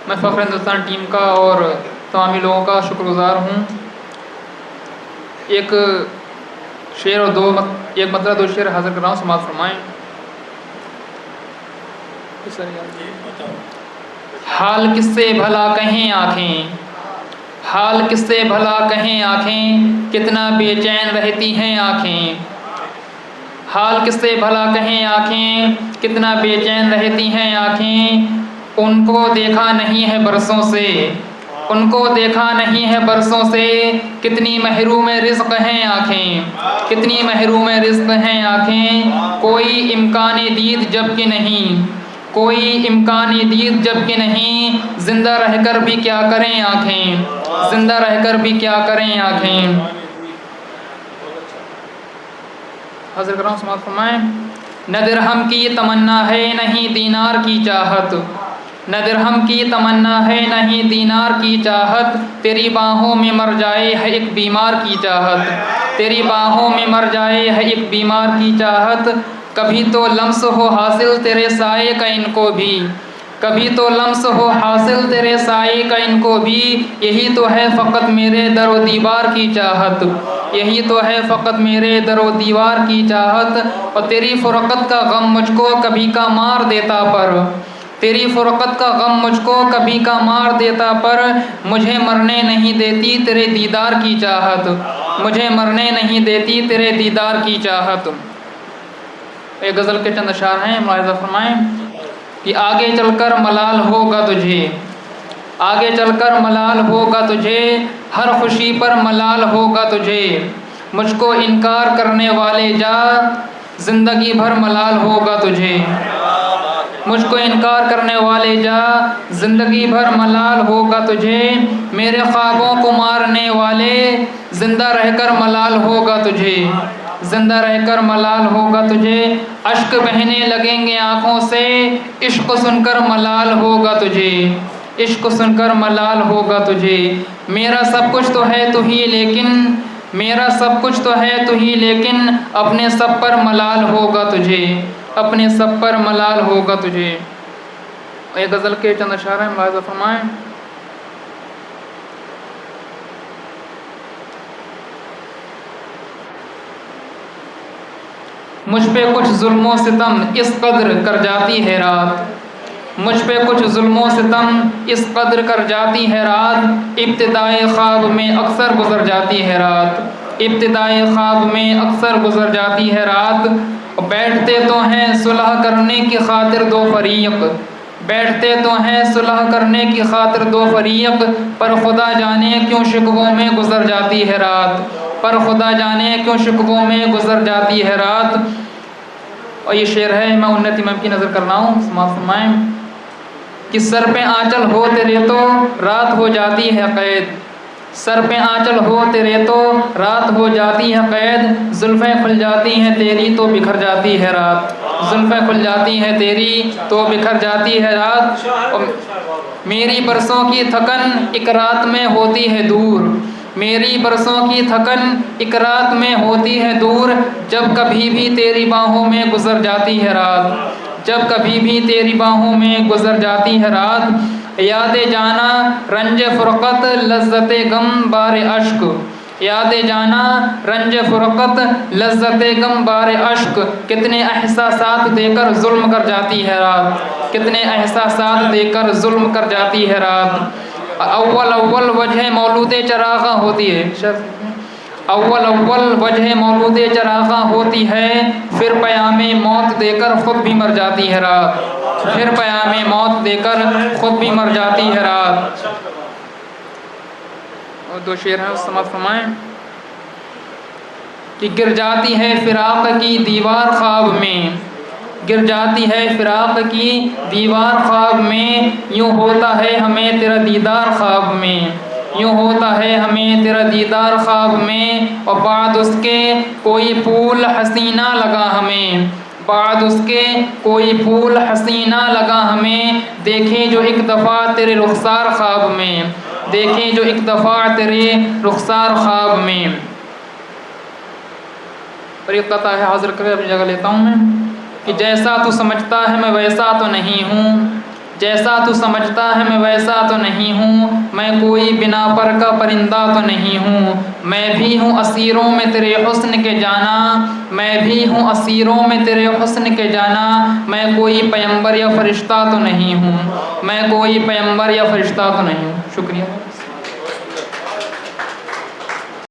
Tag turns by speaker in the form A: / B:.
A: میں فخر ہندوستان ٹیم کا اور تمامی لوگوں کا شکر گزار ہوں۔ ایک شعر اور ایک مطلب 2 شعر حاضر کر رہا ہوں، سماعت فرمائیں۔ حال کس سے بھلا کہیں آنکھیں، حال کس سے بھلا کہیں آنکھیں، کتنا بے چین رہتی ہیں آنکھیں۔ حال کس سے بھلا کہیں آنکھیں، کتنا بے چین رہتی ہیں آنکھیں۔ ان کو دیکھا نہیں ہے برسوں سے، ان کو دیکھا نہیں ہے برسوں سے، کتنی محروم رزق ہیں آنکھیں، کتنی محروم رزق ہیں آنکھیں۔ کوئی امکان دید جب کہ نہیں، کوئی امکان دید جب کہ نہیں، زندہ رہ کر بھی کیا کریں آنکھیں، زندہ رہ کر بھی کیا کریں آنکھیں۔ حاضر کر رہا ہوں، سماعت فرمائیں۔ نہ درہم کی تمنا ہے نہیں دینار کی چاہت، نہ درہم کی تمنا ہے نہیں دینار کی چاہت، تیری باہوں میں مر جائے ہے ایک بیمار کی چاہت، تیری باہوں میں مر جائے ہے ایک بیمار کی چاہت۔ کبھی تو لمس ہو حاصل تیرے سائے کا ان کو بھی، کبھی تو لمس ہو حاصل تیرے سائے کا ان کو بھی، یہی تو ہے فقط میرے در و دیوار کی چاہت، یہی تو ہے فقط میرے در و دیوار کی چاہت۔ اور تیری فرقت کا غم مجھ کو کبھی کا مار دیتا پر، تیری فرقت کا غم مجھ کو کبھی کا مار دیتا پر، مجھے مرنے نہیں دیتی تیرے دیدار کی چاہت، مجھے مرنے نہیں دیتی تیرے دیدار کی چاہت۔ ایک غزل کے چند اشعار ہیں، ملاحظہ فرمائیں کہ آگے چل کر ملال ہوگا تجھے، آگے چل کر ملال ہوگا تجھے، ہر خوشی پر ملال ہوگا تجھے، مجھ کو انکار کرنے والے جا زندگی بھر ملال ہوگا تجھے، مجھ کو انکار کرنے والے جا زندگی بھر ملال ہوگا تجھے، میرے خوابوں کو مارنے والے زندہ رہ کر ملال ہوگا تجھے، زندہ رہ کر ملال ہوگا تجھے۔ اشک بہنے لگیں گے آنکھوں سے، عشق سن کر ملال ہوگا تجھے، عشق سن کر ملال ہوگا تجھے۔ میرا سب کچھ تو ہے تو ہی لیکن، میرا سب کچھ تو ہے تو ہی لیکن، اپنے سب پر ملال ہوگا تجھے، اپنے سب پر ملال ہوگا تجھے۔ ایک غزل کے چند اشعار ہیں، ملاحظہ فرمائیں۔ مجھ پہ کچھ ظلم و ستم اس قدر کر جاتی ہے رات، مجھ پہ کچھ ظلم و ستم اس قدر کر جاتی ہے رات، ابتدائے خواب میں اکثر گزر جاتی ہے رات، ابتدائے خواب میں اکثر گزر جاتی ہے رات۔ بیٹھتے تو ہیں صلح کرنے کی خاطر دو فریق، بیٹھتے تو ہیں صلح کرنے کی خاطر دو فریق، پر خدا جانے کیوں شکووں میں گزر جاتی ہے رات، پر خدا جانے کیوں شکووں میں گزر جاتی ہے رات۔ اور یہ شعر ہے میں انت امام کی نظر کر رہا ہوں، سماعت فرمائیں کہ سر پہ آنچل ہو تیرے تو رات ہو جاتی ہے قید، سر پہ آنچل ہو تیرے تو رات ہو جاتی ہے قید، زلفیں کھل جاتی ہیں تیری تو بکھر جاتی ہے رات، زلفیں کھل جاتی ہیں تیری تو بکھر جاتی ہے رات۔ اور میری برسوں کی تھکن ایک رات میں ہوتی ہے دور، میری برسوں کی تھکن ایک رات میں ہوتی ہے دور، جب کبھی بھی تیری باہوں میں گزر جاتی ہے رات، جب کبھی بھی تیری باہوں میں گزر جاتی ہے رات۔ یاد جانا رنج فرقت لذت غم بار اشک، یاد جانا رنج فرقت لذت غم بار اشک، کتنے احساسات دے کر ظلم کر جاتی ہے رات، کتنے احساسات دے کر ظلم کر جاتی ہے رات۔ اول اول وجہ مولود چراغاں ہوتی ہے، اول اول وجہ مولود چراغاں ہوتی ہے، پھر پیام موت دے کر خود بھی مر جاتی ہے رات، پھر پیام موت دے کر خود بھی مر جاتی ہے رات۔ اور 2 شعر ہیں، سماعت فرمائیں کہ گر جاتی ہے فراق کی دیوار خواب میں، گر جاتی ہے فراق کی دیوار خواب میں، یوں ہوتا ہے ہمیں تیرا دیدار خواب میں، یوں ہوتا ہے ہمیں تیرا دیدار خواب میں، اور بعد اس کے کوئی پھول حسینہ لگا ہمیں، بعد اس کے کوئی پھول حسینہ لگا ہمیں، دیکھیں جو ایک دفعہ تیرے رخسار خواب میں، دیکھیں جو ایک دفعہ تیرے رخسار خواب میں۔ اور یہ قطع ہے، حاضر کرے اپنی جگہ لیتا ہوں میں کہ جیسا تو سمجھتا ہے میں ویسا تو نہیں ہوں، جیسا تو سمجھتا ہے میں ویسا تو نہیں ہوں، میں کوئی بنا پر کا پرندہ تو نہیں ہوں، میں بھی ہوں اسیروں میں تیرے حسن کے جانا، میں بھی ہوں اسیروں میں تیرے حسن کے جانا، میں کوئی پیمبر یا فرشتہ تو نہیں ہوں، میں کوئی پیمبر یا فرشتہ تو نہیں ہوں۔ شکریہ۔